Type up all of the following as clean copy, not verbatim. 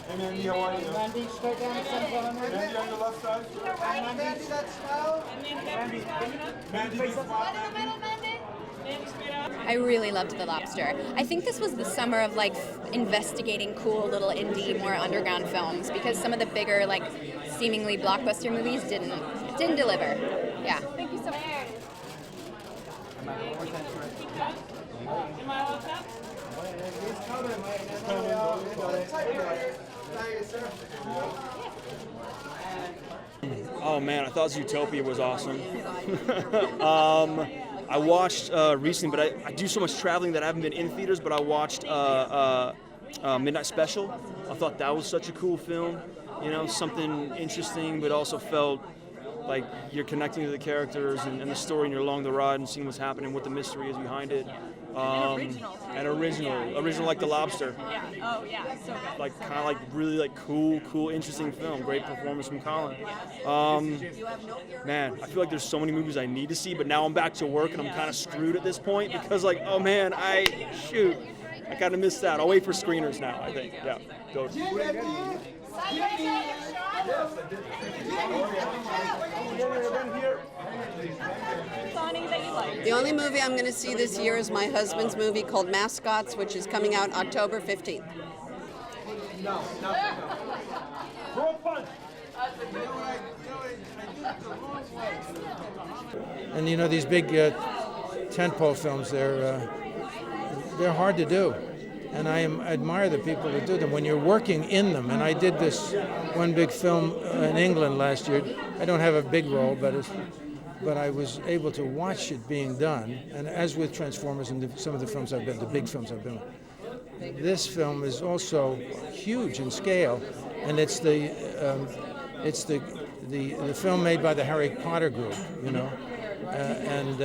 Hey, Mandy, how are you? Mandy, straight down the center on her. Mandy, on your left side. Mandy, that smile. Mandy, this spot, Mandy. I really loved The Lobster. I think this was the summer of like investigating cool little indie, more underground films because some of the bigger, like seemingly blockbuster movies didn't deliver. Yeah. Thank you so much. Oh man, I thought Zootopia was awesome. I watched recently, but I do so much traveling that I haven't been in theaters, but I watched Midnight Special. I thought that was such a cool film. You know, something interesting, but also felt like you're connecting to the characters and the story, and you're along the ride and seeing what's happening, what the mystery is behind it. And original like The Lobster. Yeah. Oh yeah. So good. Like kind of like really like cool, interesting film. Great performance from Colin. Man, I feel like there's so many movies I need to see, but now I'm back to work and I'm kind of screwed at this point because like, oh man, I kind of missed out. I'll wait for screeners now. I think. Yeah. Go. The only movie I'm going to see this year is my husband's movie called Mascots, which is coming out October 15th. And you know, these big tentpole films, they're hard to do. And I admire the people that do them when you're working in them. And I did this one big film in England last year. I don't have a big role, but I was able to watch it being done. And as with Transformers and some of the films I've been, the big films I've been with, this film is also huge in scale, and it's the film made by the Harry Potter group, you know, and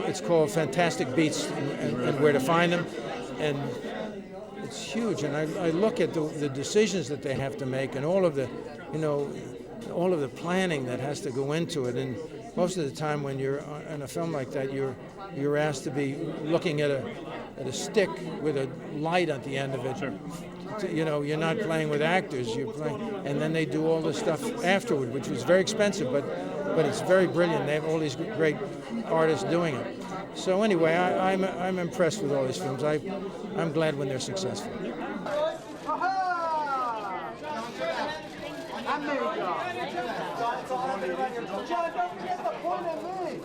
it's called Fantastic Beasts and Where to Find Them. And it's huge, and I look at the decisions that they have to make, and all of the planning that has to go into it. And most of the time, when you're in a film like that, you're asked to be looking at a stick with a light at the end of it. Sure. You know, you're not playing with actors. You're playing, and then they do all the stuff afterward, which was very expensive, but it's very brilliant. They have all these great artists doing it. So anyway, I'm impressed with all these films. I'm glad when they're successful. John, don't get the point of me.